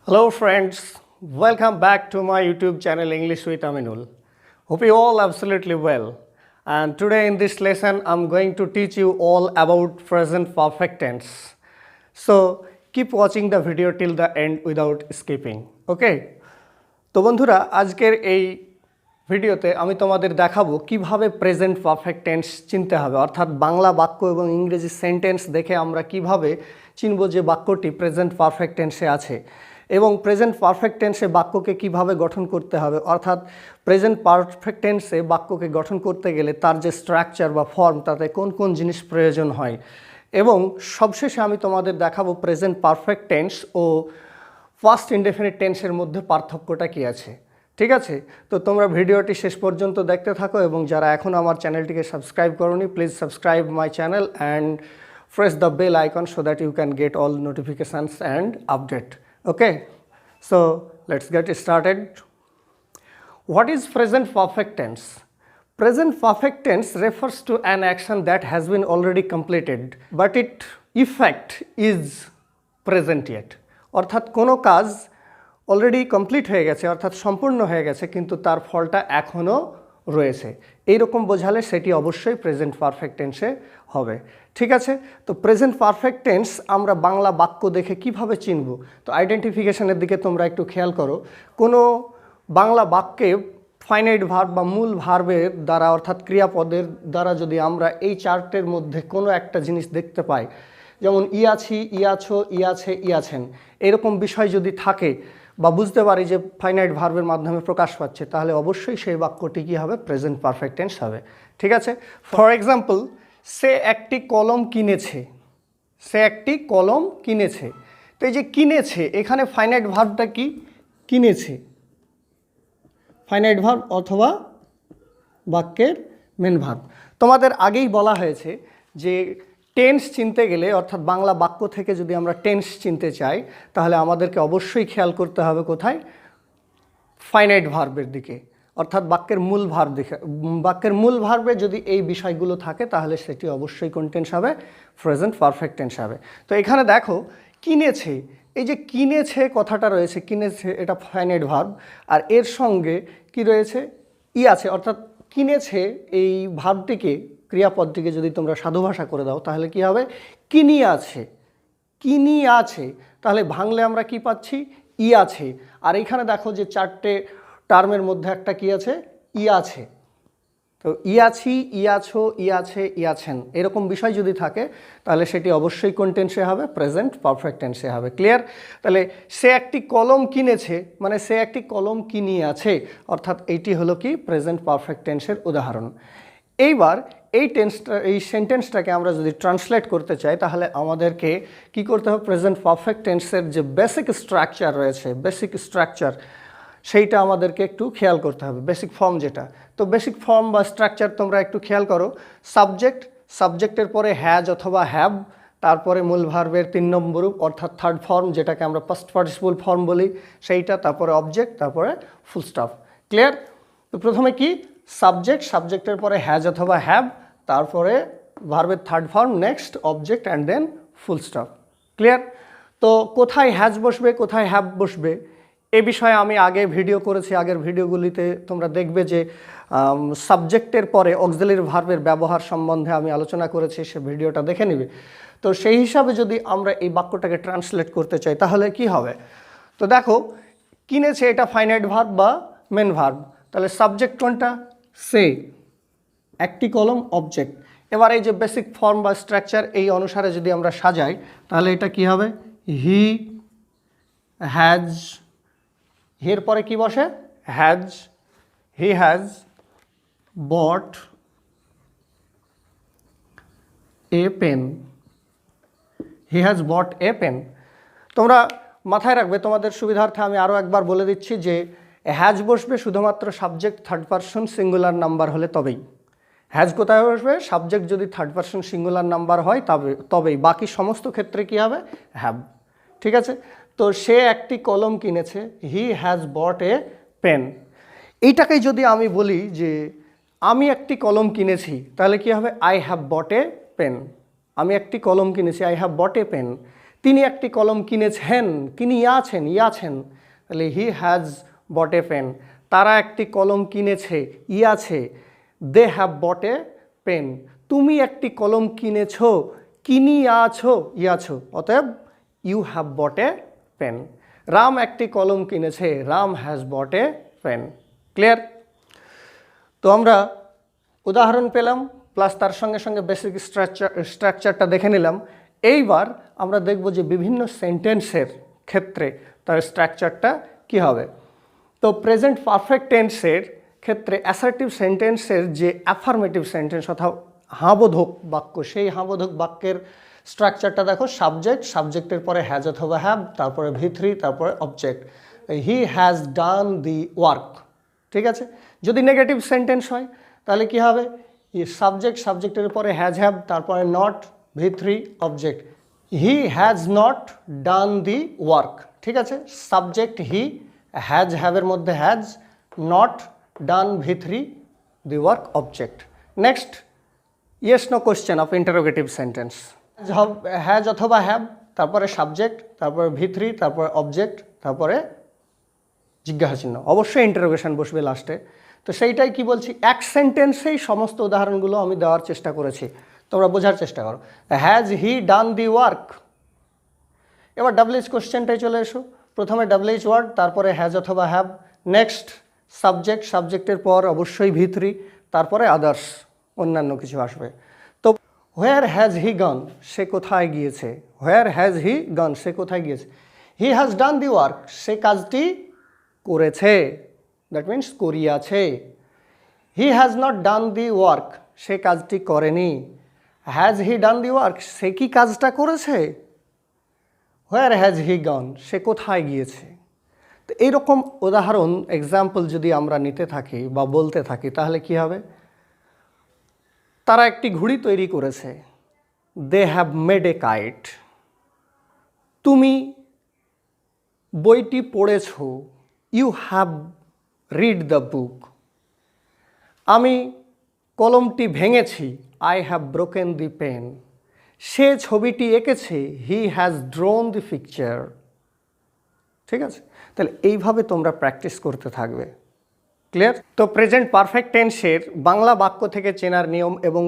Hello friends, welcome back to my YouTube channel English with Aminul. Hope you all absolutely well. And today in this lesson I'm going to teach you all about present perfect tense. So keep watching the video till the end without skipping. Okay? তো বন্ধুরা আজকের এই ভিডিওতে আমি তোমাদের দেখাবো কিভাবে present perfect tense চিনতে হবে, অর্থাৎ বাংলা বাক্য এবং ইংরেজি সেন্টেন্স দেখে আমরা কিভাবে চিনব যে বাক্যটি প্রেজেন্ট পারফেক্ট টেন্সে আছে এবং প্রেজেন্ট পারফেক্ট টেন্সে বাক্যকে কিভাবে গঠন করতে হবে, অর্থাৎ প্রেজেন্ট পারফেক্ট টেন্সে বাক্যকে গঠন করতে গেলে তার যে স্ট্রাকচার বা ফর্ম তাতে কোন কোন জিনিস প্রয়োজন হয় এবং সবশেষে আমি তোমাদের দেখাবো প্রেজেন্ট পারফেক্ট টেন্স ও ফার্স্ট ইনডেফিনিট টেন্সের মধ্যে পার্থক্যটা কী আছে। ঠিক আছে, তো তোমরা ভিডিওটি শেষ পর্যন্ত দেখতে থাকো এবং যারা এখনও আমার চ্যানেলটিকে সাবস্ক্রাইব করোনি please subscribe my channel and press the bell icon so that you can get all notifications and update. Okay, so let's get started. What is present perfect tense? Present perfect tense refers to an action that has been already completed but its effect is present yet. অর্থাৎ কোনো কাজ already complete হয়ে গেছে, অর্থাৎ সম্পূর্ণ হয়ে গেছে, কিন্তু তার ফলটা এখনও রয়েছে, এইরকম বোঝালে সেটি অবশ্যই প্রেজেন্ট পারফেক্ট টেন্সে হবে। ঠিক আছে, তো প্রেজেন্ট পারফেক্ট টেন্স আমরা বাংলা বাক্য দেখে কিভাবে চিনব, তো আইডেন্টিফিকেশনের দিকে তোমরা একটু খেয়াল করো। কোনো বাংলা বাক্যে ফাইনাইট ভার্ব বা মূল ভার্বের দ্বারা অর্থাৎ ক্রিয়াপদের দ্বারা যদি আমরা এই চারটের মধ্যে কোনো একটা জিনিস দেখতে পাই, যেমন ইয়াছি, ইয়াছো, ইয়াছে, ইয়াছেন, এরকম বিষয় যদি থাকে বা বুঝতে পারি যে ফাইনাইট ভার্বের মাধ্যমে প্রকাশ পাচ্ছে, তাহলে অবশ্যই সেই বাক্যটি কী হবে, প্রেজেন্ট পারফেক্ট টেন্স হবে। ঠিক আছে, ফর এক্সাম্পল, সে একটি কলম কিনেছে, সে একটি কলম কিনেছে। তো এই যে কিনেছে, এখানে ফাইনাইট ভার্বটা কি, কিনেছে, ফাইনাইট ভার্ব অথবা বাক্যের মেন ভার্ব। তোমাদের আগেই বলা হয়েছে যে টেন্স চিনতে গেলে, অর্থাৎ বাংলা বাক্য থেকে যদি আমরা টেন্স চিনতে চাই তাহলে আমাদেরকে অবশ্যই খেয়াল করতে হবে কোথায়, ফাইনাইট ভার্বের দিকে, অর্থাৎ বাক্যের মূল ভার্ব দিকে। বাক্যের মূল ভার্বে যদি এই বিষয়গুলো থাকে তাহলে সেটি অবশ্যই কোন টেন্স হবে, প্রেজেন্ট পারফেক্ট টেন্স হবে। তো এখানে দেখো কিনেছে, এই যে কিনেছে কথাটা রয়েছে, কিনেছে এটা ফাইনাইট ভার্ব, আর এর সঙ্গে কি রয়েছে, ই আছে, অর্থাৎ কিনেছে এই ভার্বটিকে, ক্রিয়াপদটিকে যদি তোমরা সাধু ভাষা করে দাও তাহলে কি হবে, কিনি আছে, কিনি আছে, তাহলে ভাঙলে আমরা কি পাচ্ছি, ই আছে। আর এইখানে দেখো যে চারটে টার্মের মধ্যে একটা কি আছে, ই আছে। তো ইয়াছি, ইয়াছো, ইয়াছে, ইয়াছেন, এরকম বিষয় যদি থাকে তাহলে সেটি অবশ্যই কোন টেন্সে হবে, প্রেজেন্ট পারফেক্ট টেন্সে হবে। ক্লিয়ার? তাহলে সে একটি কলম কিনেছে মানে সে একটি কলম কিনিয়াছে, অর্থাৎ এইটি হলো কি প্রেজেন্ট পারফেক্ট টেন্সের উদাহরণ। এইবার এই টেন্সটা, এই সেন্টেন্সটাকে আমরা যদি ট্রান্সলেট করতে চাই তাহলে আমাদেরকে কি করতে হবে, প্রেজেন্ট পারফেক্ট টেন্সের যে বেসিক স্ট্রাকচার রয়েছে, বেসিক স্ট্রাকচার সেইটা আমাদেরকে একটু খেয়াল করতে হবে, বেসিক ফর্ম যেটা। তো বেসিক ফর্ম বা স্ট্রাকচার তোমরা একটু খেয়াল করো। সাবজেক্ট, সাবজেক্টের পরে হ্যাজ অথবা হ্যাভ, তারপরে মূল ভার্বের 3 নম্বর রূপ অর্থাৎ থার্ড ফর্ম যেটাকে আমরা পাস্ট পার্টিসিপল ফর্ম বলি সেইটা, তারপরে অবজেক্ট, তারপরে ফুল স্টপ। ক্লিয়ার? তো প্রথমে কি, সাবজেক্ট, সাবজেক্টের পরে হ্যাজ অথবা হ্যাভ, তারপরে ভার্বের third form, next object and then full stop. Clear? তো কোথায় হ্যাজ বসবে, কোথায় হ্যাভ বসবে এ বিষয়ে আমি আগে ভিডিও করেছি, আগের ভিডিওগুলিতে তোমরা দেখবে যে সাবজেক্টের পরে অক্সিলারি ভার্বের ব্যবহার সম্বন্ধে আমি আলোচনা করেছি, সে ভিডিওটা দেখে নিবে। তো সেই হিসাবে যদি আমরা এই বাক্যটাকে ট্রান্সলেট করতে চাই তাহলে কি হবে, তো দেখো কিনেছে এটা ফাইনাইট ভার্ব বা মেন ভার্ব, তাহলে সাবজেক্ট কোনটা, সে, একটি কলম, অবজেক্ট। এবার এই যে বেসিক ফর্ম বা স্ট্রাকচার এই অনুসারে যদি আমরা সাজাই তাহলে এটা কি হবে, হি হ্যাজ, এর পরে কি বসে, has, he has bought a pen, he has bought a pen. তোমরা মাথায় রাখবে, তোমাদের সুবিধার্থে আমি আরও একবার বলে দিচ্ছি যে হ্যাজ বসবে শুধুমাত্র subject third person singular number হলে তবেই। হ্যাজ কোথায় বসবে, সাবজেক্ট যদি থার্ড পারসন সিঙ্গুলার নাম্বার হয় তবেই, বাকি সমস্ত ক্ষেত্রে কি হবে, হ্যাভ। ঠিক আছে, তো সে একটি কলম কিনেছে, হি হ্যাজ বট এ পেন। এইটাকেই যদি আমি বলি যে আমি একটি কলম কিনেছি তাহলে কি হবে, I have bought a pen. আমি একটি কলম কিনেছি, I have bought a pen. তিনি একটি কলম কিনেছেন, তিনি ইয়াছেন, তাহলে হি হ্যাজ বট এ পেন। তারা একটি কলম কিনেছে, ইয়াছে, they have bought a pen. তুমি একটি কলম কিনেছো, ইয়াছো, অতএব you have bought a pen. Ram একটি কলম কিনেছে, Ram has bought a pen. Clear? তো আমরা উদাহরণ পেলাম, প্লাস তার সঙ্গে সঙ্গে বেসিক স্ট্রাকচারটা দেখে নিলাম। এইবার আমরা দেখব যে বিভিন্ন সেন্টেন্সের ক্ষেত্রে তার স্ট্রাকচারটা কী হবে। তো প্রেজেন্ট পারফেক্ট টেন্সের ক্ষেত্রে অ্যাসার্টিভ সেন্টেন্সের যে অ্যাফার্মেটিভ সেন্টেন্স অর্থাৎ হাবোধক বাক্য, সেই হাবোধক বাক্যের স্ট্রাকচারটা দেখো। সাবজেক্টের পরে হ্যাজ অথবা হ্যাভ, তারপরে V3, তারপরে object. He has done the work. ঠিক আছে? যদি নেগেটিভ সেন্টেন্স হয় তাহলে কি হবে? সাবজেক্টের পরে হ্যাজ হ্যাভ, তারপরে not, V3, object. He has not done the work. ঠিক আছে? সাবজেক্ট হি, হ্যাজ হ্যাভের মধ্যে has, not, done, V3, the work, object. Next, yes no question of interrogative sentence. Has অথবা হ্যাভ, তারপরে সাবজেক্ট, তারপরে V3, তারপরে object, তারপরে জিজ্ঞাসা চিহ্ন। অবশ্যই ইন্টারোগেশন বসবে লাস্টে। তো সেইটাই কি বলছি, এক সেন্টেন্সেই সমস্ত উদাহরণগুলো আমি দেওয়ার চেষ্টা করেছি, তোমরা বোঝার চেষ্টা করো। Has he done the work. এবার WH কোশ্চেনটাই চলে এসো। প্রথমে WH ওয়ার্ড, তারপরে হ্যাজ অথবা হ্যাভ। নেক্সট সাবজেক্টের পর অবশ্যই V3, তারপরে আদার্স, অন্যান্য কিছু আসবে। তো হোয়ার হ্যাজ হি গন, সে কোথায় গিয়েছে। হোয়ার হ্যাজ হি গন, সে কোথায় গিয়েছে। He has done the work, সে কাজটি করেছে, দ্যাট মিনস করিয়াছে। He has not done the work, সে কাজটি করেনি। Has he done the work, সে কি কাজটা করেছে। হোয়ার হ্যাজ হি গন, সে কোথায় গিয়েছে। তো এইরকম উদাহরণ এক্সাম্পল যদি আমরা নিতে থাকি বা বলতে থাকি তাহলে কি হবে। তারা একটি ঘুড়ি তৈরি করেছে, they have made a kite. তুমি বইটি পড়েছ, you have read the book. আমি কলমটি ভেঙেছি, I have broken the pen. সে ছবিটি এঁকেছে, he has drawn the picture. ঠিক আছে? তাহলে এইভাবে তোমরা প্র্যাকটিস করতে থাকবে। ক্লিয়ার? তো প্রেজেন্ট পারফেক্ট টেন্সের বাংলা বাক্য থেকে চেনার নিয়ম এবং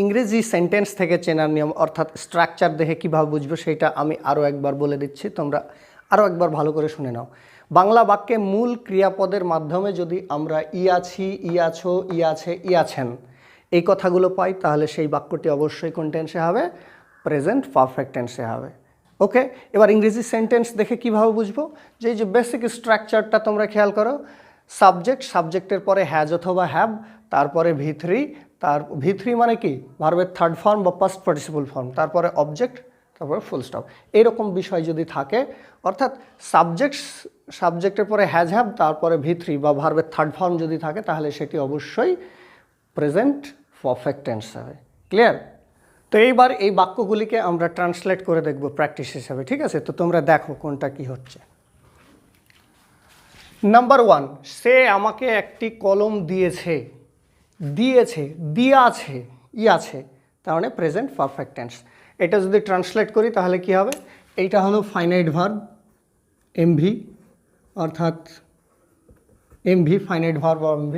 ইংরেজি সেন্টেন্স থেকে চেনার নিয়ম, অর্থাৎ স্ট্রাকচার দেখে কীভাবে বুঝবো সেটা আমি আরও একবার বলে দিচ্ছি, তোমরা আরও একবার ভালো করে শুনে নাও। বাংলা বাক্যে মূল ক্রিয়াপদের মাধ্যমে যদি আমরা আছি, আছো, আছে, আছেন এই কথাগুলো পাই তাহলে সেই বাক্যটি অবশ্যই কোন টেন্সে হবে? প্রেজেন্ট পারফেক্ট টেন্সে হবে। ওকে, এবার ইংরেজি সেন্টেন্স দেখে কিভাবে বুঝবো? যে এই যে বেসিক স্ট্রাকচারটা তোমরা খেয়াল করো। সাবজেক্টের পরে হ্যাজ অথবা হ্যাভ, তারপরে V3, তার V3 মানে কি? ভার্বের থার্ড ফর্ম বা পাস্ট পার্টিসিপল ফর্ম, তারপরে অবজেক্ট, তারপরে ফুল স্টপ। এইরকম বিষয় যদি থাকে, অর্থাৎ সাবজেক্টের পরে হ্যাজ হ্যাভ, তারপরে V3 বা ভার্বের থার্ড ফর্ম যদি থাকে তাহলে সেটি অবশ্যই প্রেজেন্ট পারফেক্ট টেন্স হবে। ক্লিয়ার? তো এইবার এই বাক্যগুলিকে আমরা ট্রান্সলেট করে দেখব প্র্যাকটিস হিসাবে। ঠিক আছে? তো তোমরা দেখো কোনটা কি হচ্ছে। নাম্বার 1, সে আমাকে একটি কলম দিয়েছে। দিয়াছে, আছে, তার মানে প্রেজেন্ট পারফেক্ট টেন্স। এটা যদি ট্রান্সলেট করি তাহলে কি হবে? এইটা হলো ফাইনাইট ভার্ব MV, অর্থাৎ MV finite verb MV।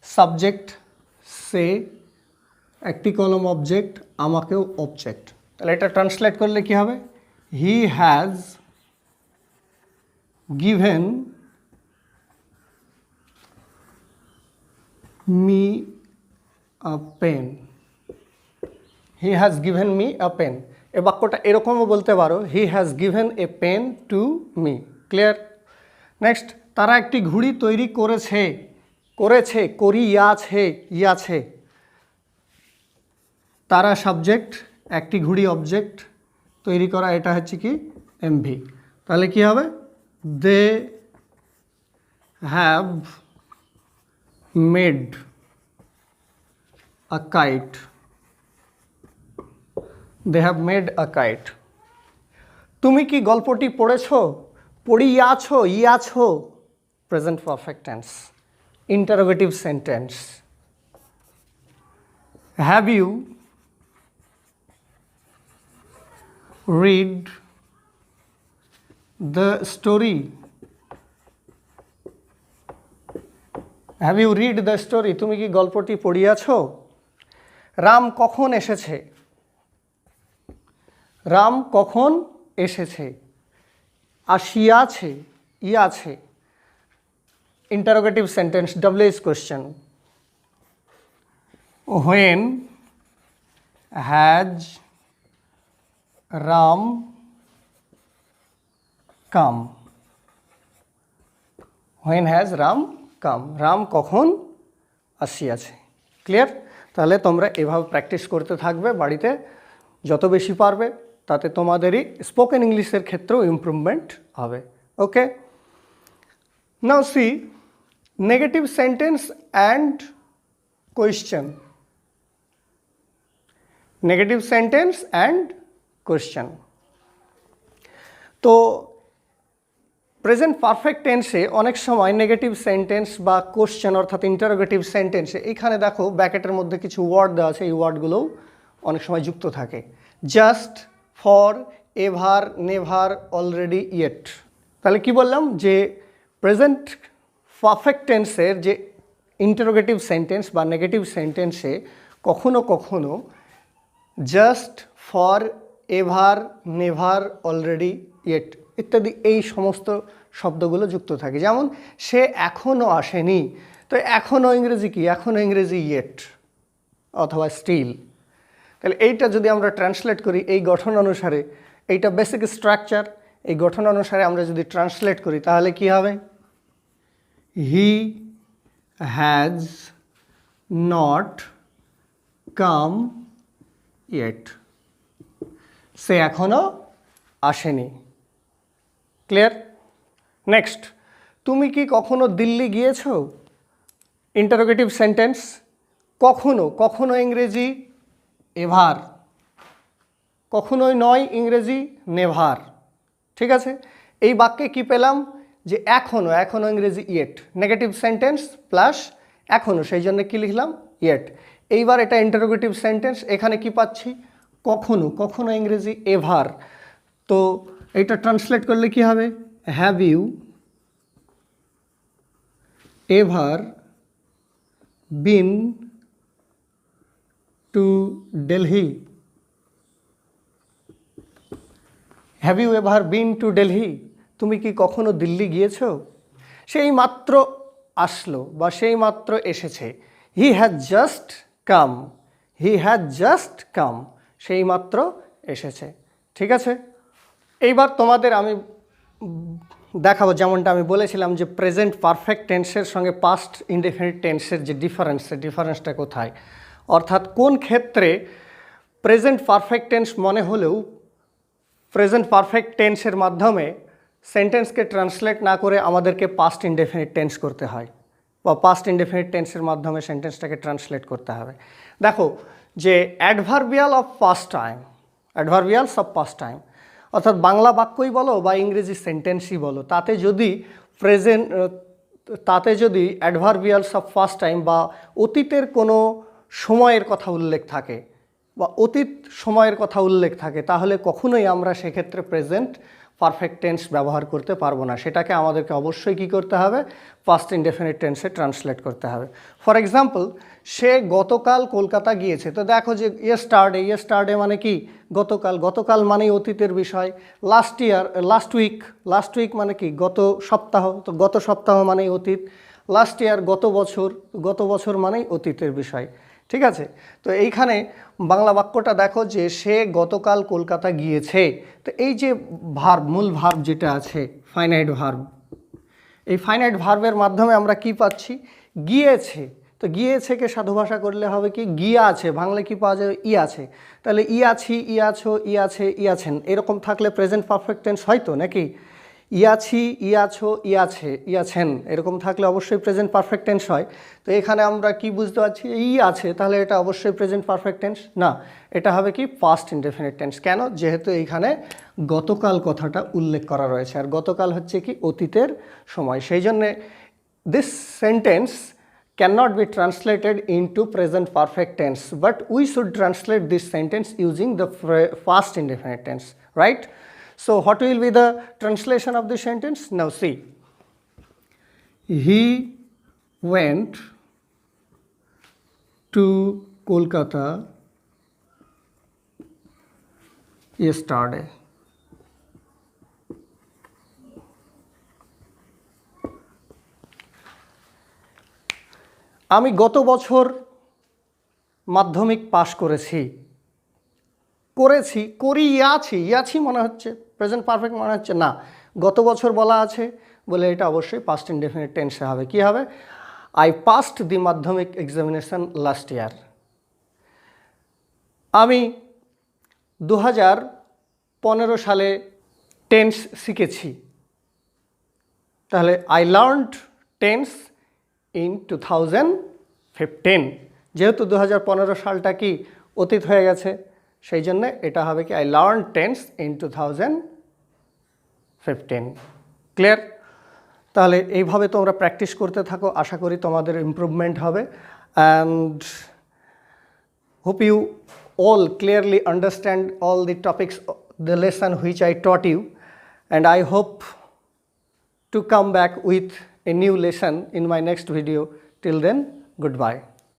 Subject সে, একটি কলম অবজেক্ট, আমাকেও অবজেক্ট। তাহলে এটা ট্রান্সলেট করলে কি হবে? He has given me a pen. He has given me a pen. এ বাক্যটা এরকমও বলতে পারো, he has given a pen to me. Clear? Next, তারা একটি ঘুড়ি তৈরি করেছে, করিয়াছে। তারা সাবজেক্ট, একটি ঘুড়ি অবজেক্ট, তৈরি করা এটা হচ্ছে কি? MV। তাহলে কি হবে? They have made a kite. They have made a kite. তুমি কি গল্পটি পড়েছো? পড়িয়াছো, present perfect tense. Interrogative sentence, have you read the story. Have you read the story? তুমি কি গল্পটি পড়িয়াছো? রাম কখন এসেছে? রাম কখন এসেছে? আসিয়াছে, ইয়াছে। Interrogative sentence, WH question. When has Ram come? When has Ram come? Ram কখন আসিয়াছে। ক্লিয়ার? তাহলে তোমরা এভাবে প্র্যাকটিস করতে থাকবে বাড়িতে, যত বেশি পারবে তাতে তোমাদেরই স্পোকেন ইংলিশের ক্ষেত্রেও ইমপ্রুভমেন্ট হবে। Okay, now see negative sentence and question. Negative sentence and question. তো প্রেজেন্ট পারফেক্ট টেন্সে অনেক সময় নেগেটিভ সেন্টেন্স বা কোশ্চেন অর্থাৎ ইন্টারোগেটিভ সেন্টেন্সে এইখানে দেখো ব্র্যাকেটের মধ্যে কিছু ওয়ার্ড দেওয়া আছে, এই ওয়ার্ডগুলোও অনেক সময় যুক্ত থাকে। Just, for, ever, never, already, yet. তাহলে কি বললাম যে প্রেজেন্ট পারফেক্ট টেন্সের যে ইন্টারোগেটিভ সেন্টেন্স বা নেগেটিভ সেন্টেন্সে কখনো কখনো just, for, ever, never, already, yet ইত্যাদি এই সমস্ত শব্দগুলো যুক্ত থাকে। যেমন সে এখনও আসেনি, তো এখনও ইংরেজি কি? এখনও ইংরেজি ইয়েট অথবা স্টিল। তাহলে এইটা যদি আমরা ট্রান্সলেট করি এই গঠন অনুসারে, এইটা বেসিক স্ট্রাকচার, এই গঠন অনুসারে আমরা যদি ট্রান্সলেট করি তাহলে কি হবে? He has not come yet. সে এখনও আসেনি। ক্লিয়ার? নেক্সট, তুমি কি কখনো দিল্লি গিয়েছো? Interrogative sentence. কখনো, কখনো ইংরেজি এভার, কখনোই নয় ইংরেজি নেভার। ঠিক আছে, এই বাক্যে কি পেলাম? যে এখনও, এখনও ইংরেজি ইয়েট, নেগেটিভ সেন্টেন্স প্লাস এখনও, সেই জন্য কি লিখলাম? ইয়েট। এইবার এটা ইন্টারোগেটিভ সেন্টেন্স, এখানে কি পাচ্ছি? কখনো, কখনো ইংরেজি এভার। তো এটা ট্রান্সলেট করলে কি হবে? Have you ever been to Delhi? Have you ever been to Delhi? তুমি কি কখনো দিল্লি গিয়েছো? সেই মাত্র আসলো বা সেই মাত্র এসেছে। He has just come, he has just come, সেই মাত্র এসেছে। ঠিক আছে, এইবার তোমাদের আমি দেখাবো, যেমনটা আমি বলেছিলাম যে প্রেজেন্ট পারফেক্ট টেন্সের সঙ্গে পাস্ট ইনডেফিনিট টেন্সের যে ডিফারেন্সটা কোথায়, অর্থাৎ কোন ক্ষেত্রে প্রেজেন্ট পারফেক্ট টেন্স মনে হলেও প্রেজেন্ট পারফেক্ট টেন্সের মাধ্যমে সেন্টেন্সকে ট্রান্সলেট না করে আমাদেরকে পাস্ট ইনডেফিনিট টেন্স করতে হয় বা পাস্ট ইনডেফিনিট টেন্সের মাধ্যমে সেন্টেন্সটাকে ট্রান্সলেট করতে হবে। দেখো যে adverbial of past time, adverbials of past time অর্থাৎ বাংলা বাক্যই বলো বা ইংরেজি সেন্টেন্সই বলো, তাতে যদি অ্যাডভার্বিয়ালস অফ পাস্ট টাইম বা অতীতের কোনো সময়ের কথা উল্লেখ থাকে বা অতীত সময়ের কথা উল্লেখ থাকে, তাহলে কখনোই আমরা সেক্ষেত্রে প্রেজেন্ট পারফেক্ট টেন্স ব্যবহার করতে পারবো না। সেটাকে আমাদেরকে অবশ্যই কী করতে হবে? পাস্ট ইনডেফিনিট টেন্সে ট্রান্সলেট করতে হবে। ফর এক্সাম্পল, সে গতকাল কলকাতা গিয়েছে। তো দেখো যে ইয়েস্টারডে, ইয়েস্টারডে মানে কি? গতকাল। গতকাল মানেই অতীতের বিষয়। লাস্ট উইক মানে কি? গত সপ্তাহ। তো গত সপ্তাহ মানেই অতীত। লাস্ট ইয়ার গত বছর মানেই অতীতের বিষয়। ঠিক আছে, তো এইখানে বাংলা বাক্যটা দেখো যে সে গতকাল কলকাতা গিয়েছে। তো এই যে ভার্ব, মূল ভার্ব যেটা আছে ফাইনাইট ভার্ব, এই ফাইনাইট ভার্বের মাধ্যমে আমরা কি পাচ্ছি? গিয়েছে। তো গিয়েছেকে সাধু ভাষা করলে হবে কি? গিয়া আছে। বাংলা কি পাওয়া যাবে? ই আছে। তাহলে ই আছি, ই আছো, ই আছে, ই আছেন, এরকম থাকলে প্রেজেন্ট পারফেক্ট টেন্স হয় তো নাকি? ই আছি, ই আছো, ই আছে, ই আছেন, এরকম থাকলে অবশ্যই প্রেজেন্ট পারফেক্ট টেন্স হয়। তো এখানে আমরা কি বুঝতে পারছি? ই আছে, তাহলে এটা অবশ্যই প্রেজেন্ট পারফেক্ট টেন্স না, এটা হবে কি? Past indefinite tense. কেন? যেহেতু এইখানে গতকাল কথাটা উল্লেখ করা রয়েছে, আর গতকাল হচ্ছে কি? অতীতের সময়। সেই জন্যে this sentence cannot be translated into present perfect tense, but we should translate this sentence using the past indefinite tense, right? So what will be the translation of the sentence? Now see. He went to Kolkata yesterday. আমি গত বছর মাধ্যমিক পাশ করেছি। করিয়াছি মনে হচ্ছে, present perfect মনে হচ্ছে না, গত বছর বলা আছে বলে এটা অবশ্যই পাস্ট ইনডেফিনিট টেন্সে হবে। কি হবে? আই পাসড দি মাধ্যমিক এক্সামিনেশন লাস্ট ইয়ার। আমি 2015 সালে টেন্স শিখেছি। তাহলে আই লার্নড টেন্স ইন 2015। যেহেতু 2015 সালটা কি অতীত হয়ে গেছে, সেই জন্য এটা হবে কি I learn tense in 2015। Clear? তাহলে এইভাবে তোমরা প্র্যাকটিস করতে থাকো, আশা করি তোমাদের ইমপ্রুভমেন্ট হবে। And hope you all clearly understand all the topics, the lesson which I taught you, and I hope to come back with a new lesson in my next video. Till then, goodbye.